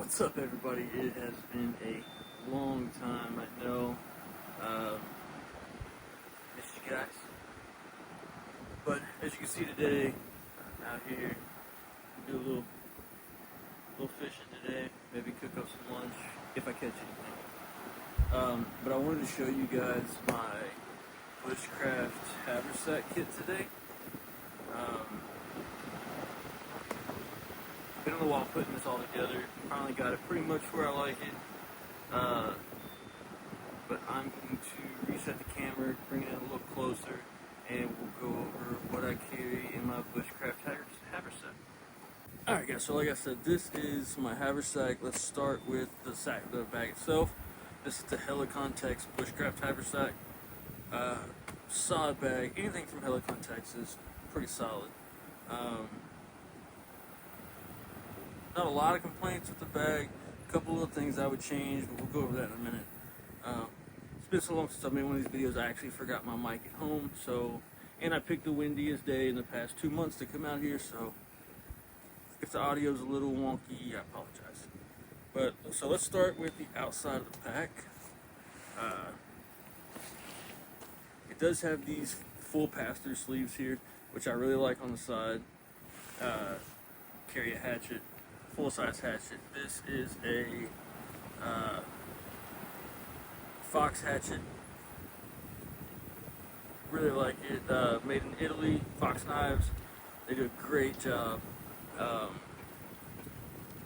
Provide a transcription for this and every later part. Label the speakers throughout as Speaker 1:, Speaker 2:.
Speaker 1: What's up, everybody? It has been a long time, I know. Missed you guys. But as you can see today, I'm out here, do a little fishing today. Maybe cook up some lunch if I catch anything. But I wanted to show you guys my bushcraft haversack kit today. Been a little while putting this all together. Finally got it pretty much where I like it. But I'm going to reset the camera, bring it in a little closer, and we'll go over what I carry in my bushcraft haversack. Alright guys, so like I said, this is my haversack. Let's start with the bag itself. This is the Helicontex bushcraft haversack. Solid bag. Anything from Helicontex is pretty solid. Not a lot of complaints with the bag. A couple little things I would change, but we'll go over that in a minute. It's been so long since I made one of these videos, I actually forgot my mic at home. And I picked the windiest day in the past 2 months to come out here, so if the audio is a little wonky, I apologize. So let's start with the outside of the pack. It does have these full pass-through sleeves here, which I really like on the side. Carry a hatchet. Full-size hatchet. This is a fox hatchet. Really like it. Made in Italy. Fox knives. They do a great job.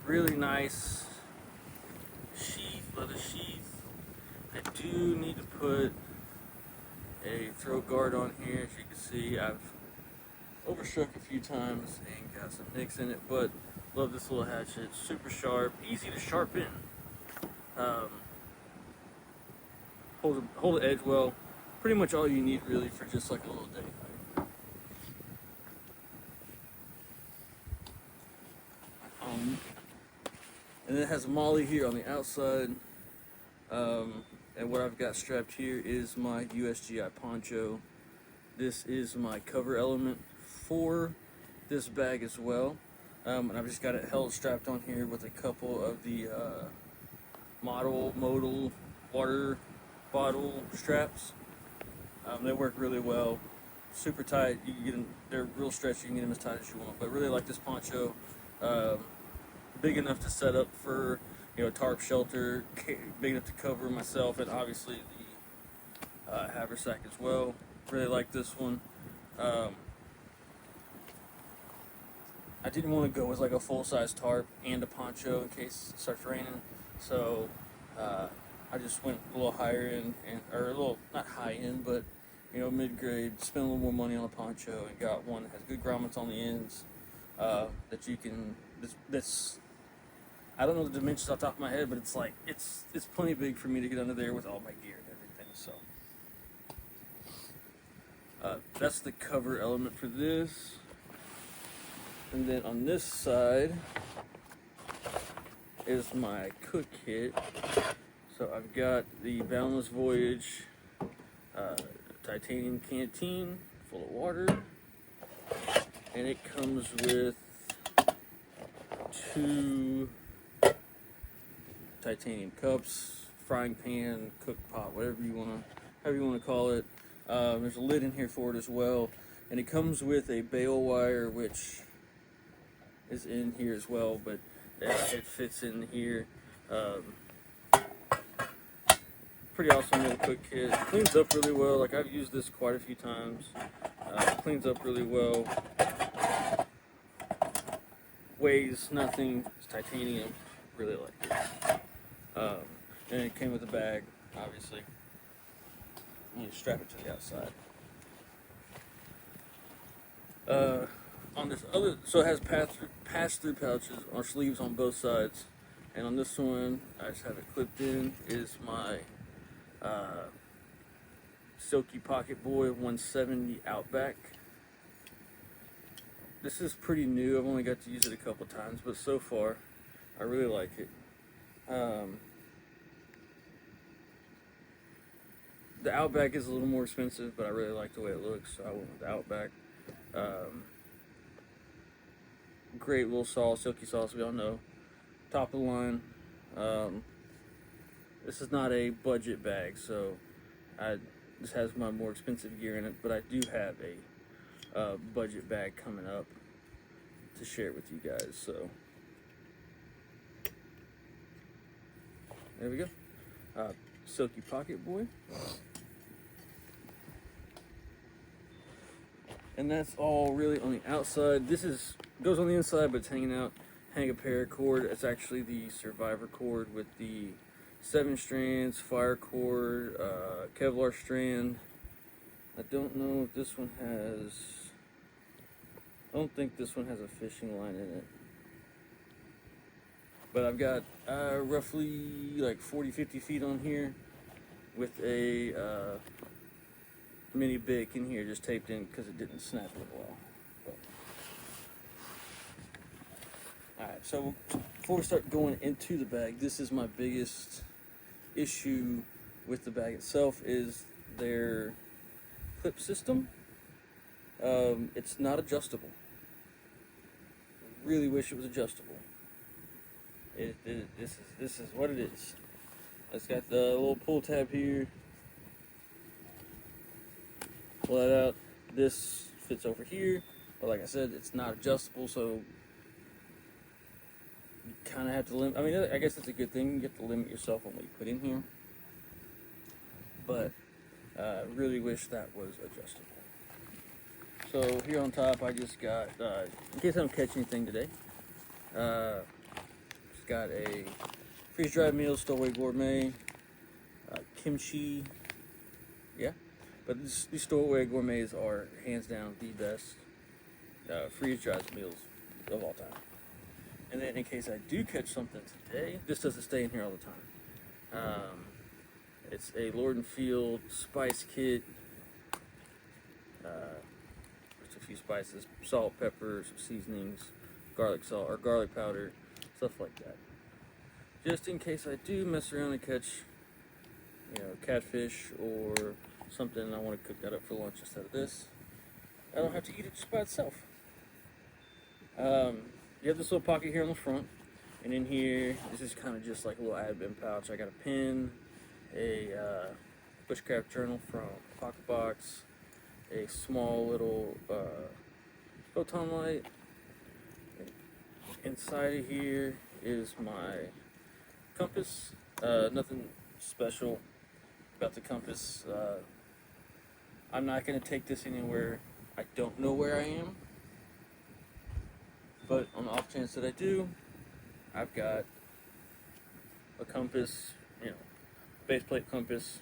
Speaker 1: Really nice sheath, leather sheath. I do need to put a throat guard on here. As you can see, I've overstruck a few times and got some nicks in it, but love this little hatchet. Super sharp, easy to sharpen. Hold the edge well. Pretty much all you need really for just like a little day. And it has a molly here on the outside. And what I've got strapped here is my USGI poncho. This is my cover element for this bag as well. And I've just got it held strapped on here with a couple of the modal water bottle straps. They work really well, super tight. You can get them, they're real stretchy. You can get them as tight as you want. But really like this poncho, big enough to set up for tarp shelter, big enough to cover myself and obviously the haversack as well. Really like this one. I didn't want to go with like a full-size tarp and a poncho in case it starts raining, so I just went a little higher end, or a little, not high end, but mid-grade. Spent a little more money on a poncho and got one that has good grommets on the ends that you can. That's I don't know the dimensions off the top of my head, but it's like it's plenty big for me to get under there with all my gear and everything. So that's the cover element for this. And then on this side is my cook kit. So I've got the Boundless Voyage titanium canteen full of water, and it comes with 2 titanium cups, frying pan, cook pot, however you want to call it. There's a lid in here for it as well, and it comes with a bale wire, which is in here as well, but it fits in here. Pretty awesome little cook kit. Cleans up really well. Like, I've used this quite a few times. Cleans up really well. Weighs nothing. It's titanium. Really like it. And it came with a bag, obviously. You strap it to the outside. On this other, so it has pass-through pouches or sleeves on both sides, and on this one I just have it clipped in. Is my Silky Pocket Boy 170 Outback. This is pretty new. I've only got to use it a couple times, but so far I really like it. The Outback is a little more expensive, but I really like the way it looks, so I went with the Outback. Great little sauce, silky sauce, we all know. Top of the line, This is not a budget bag, so this has my more expensive gear in it, but I do have a budget bag coming up to share with you guys. So there we go. Silky pocket boy. And that's all really on the outside. This goes on the inside, but it's hanging out. Hang a paracord. It's actually the Survivor cord with the 7 strands, fire cord, Kevlar strand. I don't know if this one has. I don't think this one has a fishing line in it. But I've got roughly like 40-50 feet on here with a mini bic in here just taped in because it didn't snap it well. Alright, so before we start going into the bag, this is my biggest issue with the bag itself is their clip system. It's not adjustable. Really wish it was adjustable. This is what it is. It's got the little pull tab here. Pull that out. This fits over here, but like I said, it's not adjustable, so you kind of have to limit. I mean, I guess that's a good thing. You get to limit yourself on what you put in here, but really wish that was adjustable. So here on top, I just got, in case I don't catch anything today, just got a freeze-dried meal, Stowaway Gourmet, kimchi, yeah. But these Stowaway Gourmets are hands down the best freeze-dried meals of all time. And then in case I do catch something today, this doesn't stay in here all the time. It's a Lord & Field spice kit. Just a few spices, salt, pepper, some seasonings, garlic salt or garlic powder, stuff like that. Just in case I do mess around and catch, catfish or something and I want to cook that up for lunch instead of this, I don't have to eat it just by itself. You have this little pocket here on the front, and in here, this is kind of just like a little admin pouch. I got a pen, a bushcraft journal from Pocket Box, a small little photon light. Inside of here is my compass. Nothing special about the compass. I'm not going to take this anywhere I don't know where I am. But on the off chance that I do, I've got a compass, base plate compass.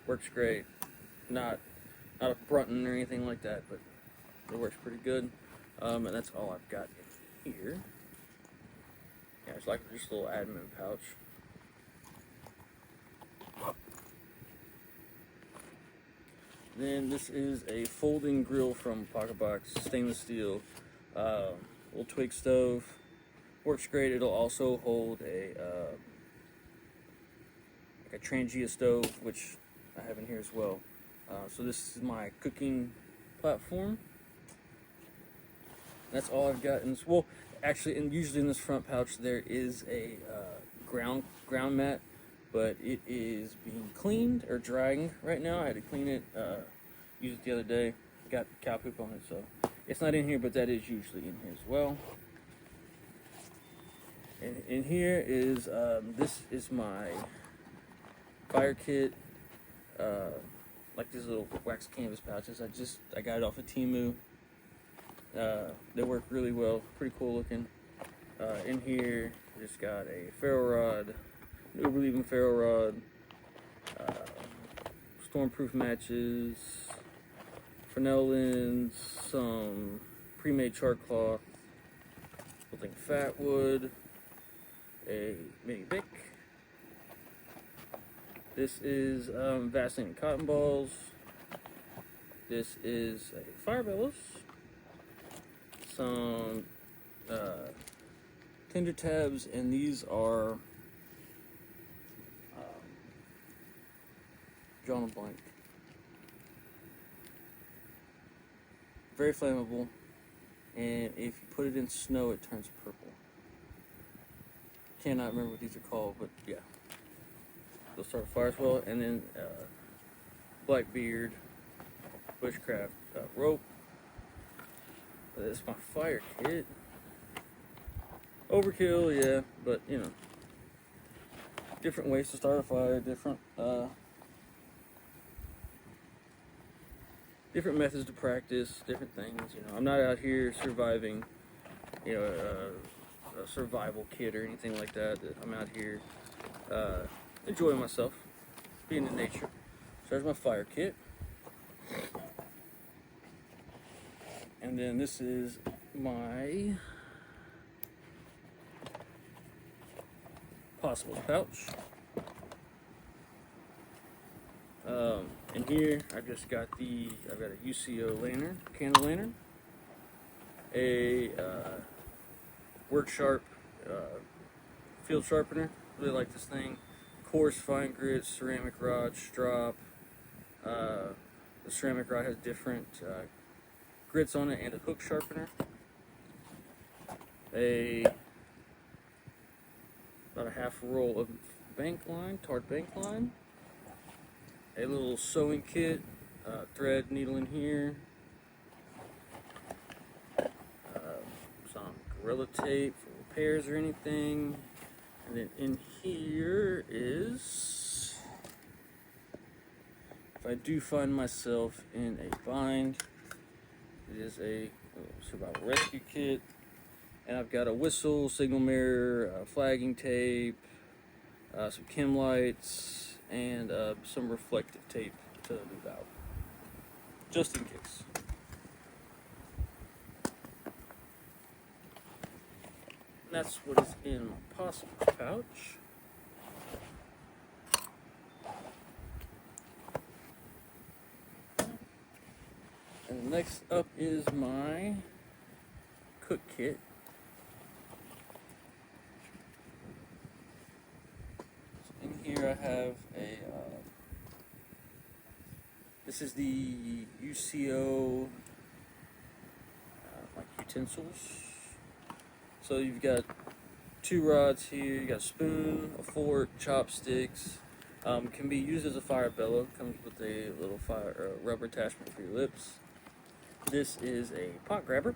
Speaker 1: Works great. Not a Brunton or anything like that, but it works pretty good. And that's all I've got in here. Yeah, it's like just a little admin pouch. Then this is a folding grill from Pocket Box, stainless steel, little twig stove. Works great. It'll also hold a like a Trangia stove, which I have in here as well. So this is my cooking platform. That's all I've got in this. Well, actually, and usually in this front pouch there is a ground mat, but it is being cleaned or drying right now. I had to clean it, use it the other day. Got cow poop on it, so it's not in here, but that is usually in here as well. And in here is this is my fire kit, like these little wax canvas pouches. I got it off of Temu. They work really well, pretty cool looking. In here, just got a ferro rod, an uber-leaving ferro rod, stormproof matches, Fresnel lens, some pre-made char cloth, something fat wood, a mini bic. This is Vaseline and cotton balls. This is a fire bellows. Some tinder tabs, and these are drawing a blank. Very flammable, and if you put it in snow, it turns purple. Cannot remember what these are called, but yeah, they'll start a fire as well. And then Blackbeard bushcraft rope. That's my fire kit. Overkill, yeah, but you know, different ways to start a fire, different methods to practice, different things. You know, I'm not out here surviving, you know, a survival kit or anything like that. I'm out here enjoying myself, being in nature. So there's my fire kit. And then this is my possible pouch. In here, I've got a UCO lantern, candle lantern, a work sharp field sharpener. Really like this thing. Coarse, fine grit, ceramic rod, strop. The ceramic rod has different grits on it, and a hook sharpener. About a half roll of bank line, tarred bank line. A little sewing kit, thread, needle in here. Some Gorilla Tape for repairs or anything. And then in here is, if I do find myself in a bind, it is a survival rescue kit. And I've got a whistle, signal mirror, flagging tape, some chem lights, and some reflective tape to move out, just in case. And that's what is in my possum pouch. And next up is my cook kit. Here I have this is the UCO like utensils. So you've got 2 rods here, you got a spoon, a fork, chopsticks. Can be used as a fire bellow, comes with a little fire rubber attachment for your lips. This is a pot grabber,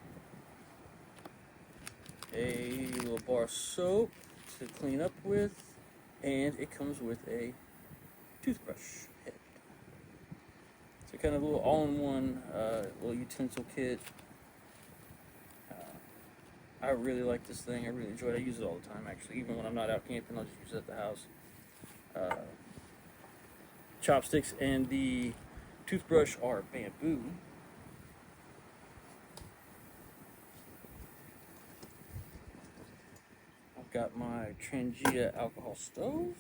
Speaker 1: a little bar of soap to clean up with, and it comes with a toothbrush head. So kind of a little all-in-one little utensil kit. I really like this thing. I really enjoy it. I use it all the time, actually. Even when I'm not out camping, I'll just use it at the house. Chopsticks and the toothbrush are bamboo. I've got my Trangia alcohol stove.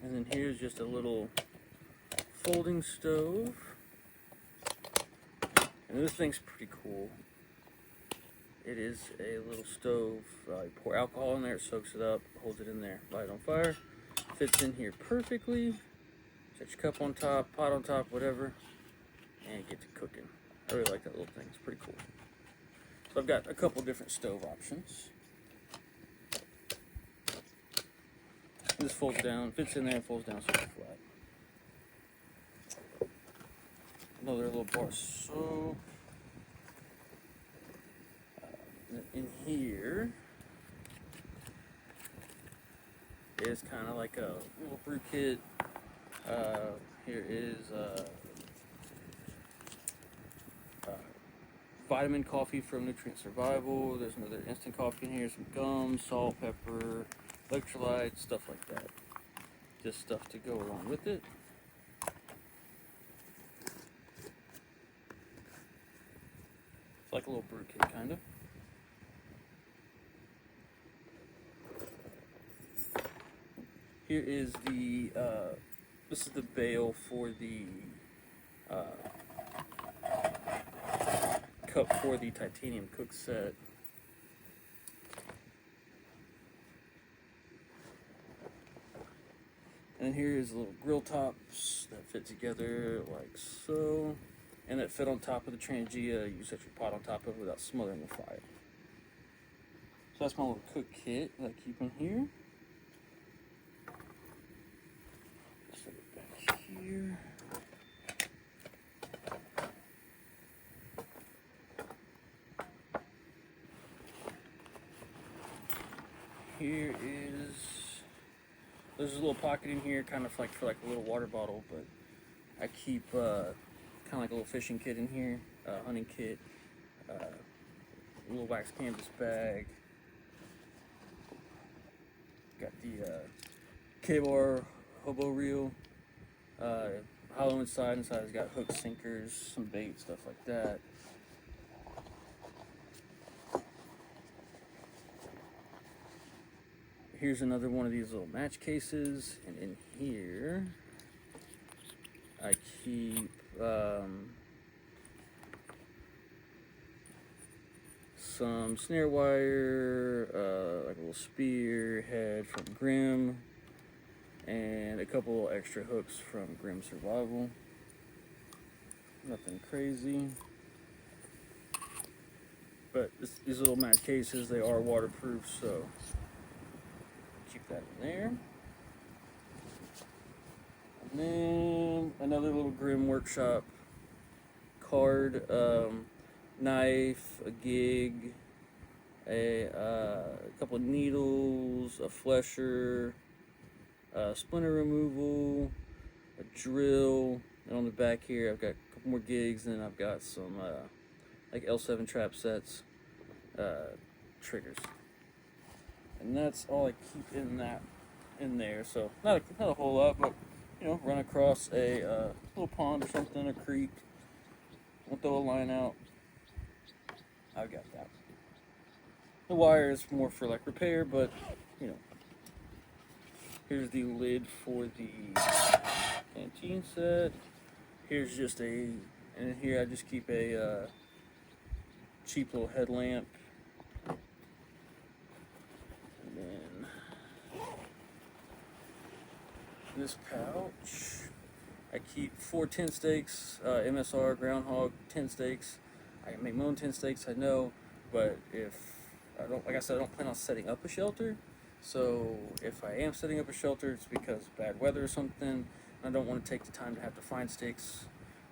Speaker 1: And then here's just a little folding stove. And this thing's pretty cool. It is a little stove. You pour alcohol in there, it soaks it up, holds it in there, light it on fire. Fits in here perfectly. Set your cup on top, pot on top, whatever, and get to cooking. I really like that little thing. It's pretty cool. So I've got a couple different stove options. This folds down, fits in there, and folds down so it's flat. Another little bar of soap. In here is kind of like a little brew kit. Here is vitamin coffee from Nutrient Survival. There's another instant coffee in here, some gum, salt, pepper, electrolytes, stuff like that. Just stuff to go along with it. It's like a little brew kit, kind of. Here is the, this is the bail for the cup for the titanium cook set. And here is little grill tops that fit together like so, and that fit on top of the Trangia. You set your pot on top of it without smothering the fire. So that's my little cook kit that I keep in here. Set it back here. Here is, there's a little pocket in here, kind of like for like a little water bottle, but I keep kind of like a little fishing kit in here, hunting kit, a little wax canvas bag. Got the K-bar hobo reel, hollow inside. Inside it's got hooks, sinkers, some bait, stuff like that. Here's another one of these little match cases, and in here I keep some snare wire, like a little spear head from Grimm, and a couple extra hooks from Grimm Survival. Nothing crazy. But these little match cases, they are waterproof, so keep that in there. And then another little Grimm Workshop card, knife, a gig, a couple of needles, a flesher, splinter removal, a drill, and on the back here I've got a couple more gigs, and then I've got some like L7 trap sets, triggers, and that's all I keep in there. So not a whole lot, but you know, run across a little pond or something, a creek, won't throw a line out, I've got that. The wire is more for like repair, but you know. Here's the lid for the canteen set. Here's just and here I just keep a cheap little headlamp. And then this pouch, I keep 4 tent stakes, MSR groundhog tent stakes. I can make my own tent stakes, I know, but if I don't, like I said, I don't plan on setting up a shelter. So if I am setting up a shelter, it's because of bad weather or something. I don't want to take the time to have to find stakes,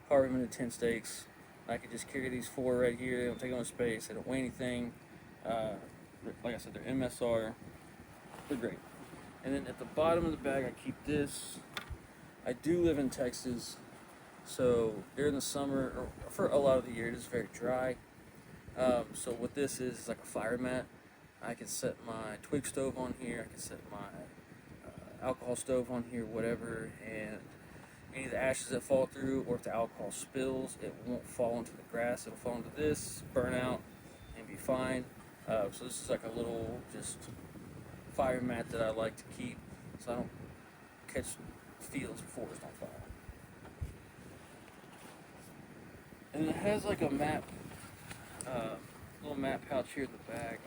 Speaker 1: carve them into 10 stakes. I could just carry these 4 right here. They don't take up space. They don't weigh anything. Like I said, they're MSR. They're great. And then at the bottom of the bag, I keep this. I do live in Texas, so during the summer, or for a lot of the year, it is very dry. So what this is like a fire mat. I can set my twig stove on here, I can set my alcohol stove on here, whatever, and any of the ashes that fall through, or if the alcohol spills, it won't fall into the grass, it'll fall into this, burn out, and be fine. So this is like a little just fire mat that I like to keep, so I don't catch fields or forest on fire. And it has like a map, little map pouch here in the back.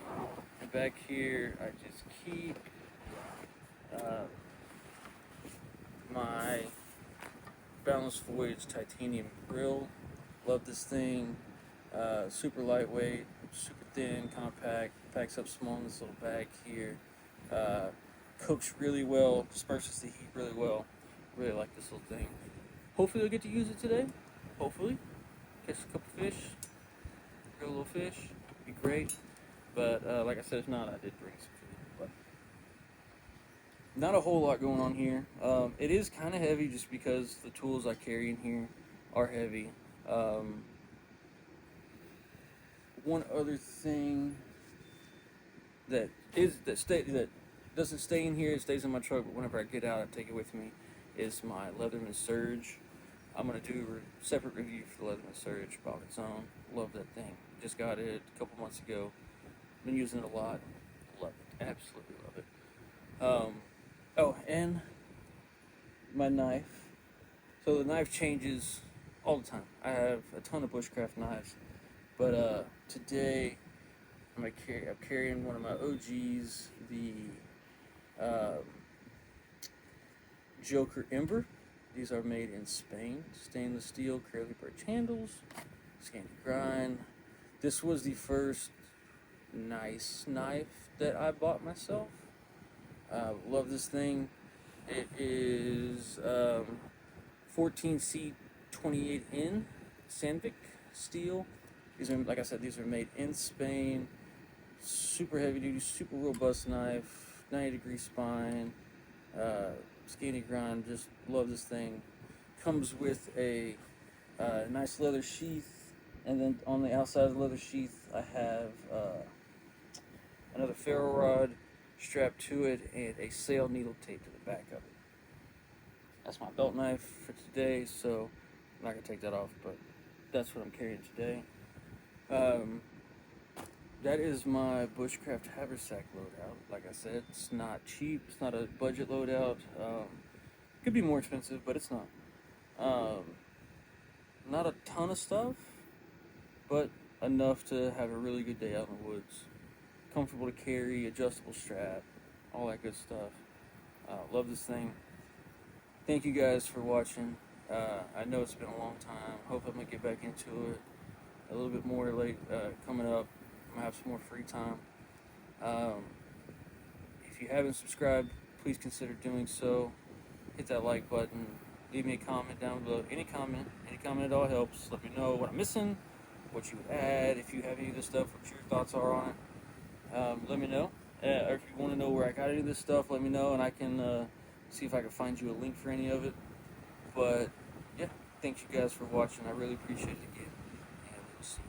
Speaker 1: And back here, I just keep my Balanced Voyage titanium grill. Love this thing. Super lightweight, super thin, compact. Packs up small in this little bag here. Cooks really well, disperses the heat really well. Really like this little thing. Hopefully I'll get to use it today. Hopefully. Catch a couple fish. Grill a little fish. Be great. But like I said, if not, I did bring some food. But not a whole lot going on here. It is kind of heavy just because the tools I carry in here are heavy. One other thing that doesn't stay in here, it stays in my truck, but whenever I get out, I take it with me, is my Leatherman Surge. I'm going to do a separate review for the Leatherman Surge about its own. Love that thing. Just got it a couple months ago. Been using it a lot. Love it. Absolutely love it. Oh, and my knife. So the knife changes all the time. I have a ton of bushcraft knives, but today I'm carrying one of my OGs, the Joker Ember. These are made in Spain. Stainless steel, curly birch handles, scanty grind. This was the first nice knife that I bought myself. Love this thing. It is 14C28N Sandvik steel. These are, like I said, these are made in Spain. Super heavy duty, super robust knife. 90-degree spine. Skinny grind. Just love this thing. Comes with a nice leather sheath, and then on the outside of the leather sheath, I have another ferro rod strapped to it and a sail needle taped to the back of it. That's my belt knife for today, so I'm not gonna take that off, but that's what I'm carrying today. That is my bushcraft haversack loadout. Like I said, it's not cheap. It's not a budget loadout. Could be more expensive, but it's not. Not a ton of stuff, but enough to have a really good day out in the woods. Comfortable to carry, adjustable strap, all that good stuff. Love this thing. Thank you guys for watching. I know it's been a long time. Hope I'm gonna get back into it a little bit more late coming up. I'm gonna have some more free time. If you haven't subscribed, please consider doing so. Hit that like button. Leave me a comment down below. Any comment at all helps. Let me know what I'm missing, what you would add, if you have any of this stuff, what your thoughts are on it. Let me know. Or if you want to know where I got any of this stuff, let me know, and I can see if I can find you a link for any of it. But yeah, thanks you guys for watching. I really appreciate it again, and we'll see you.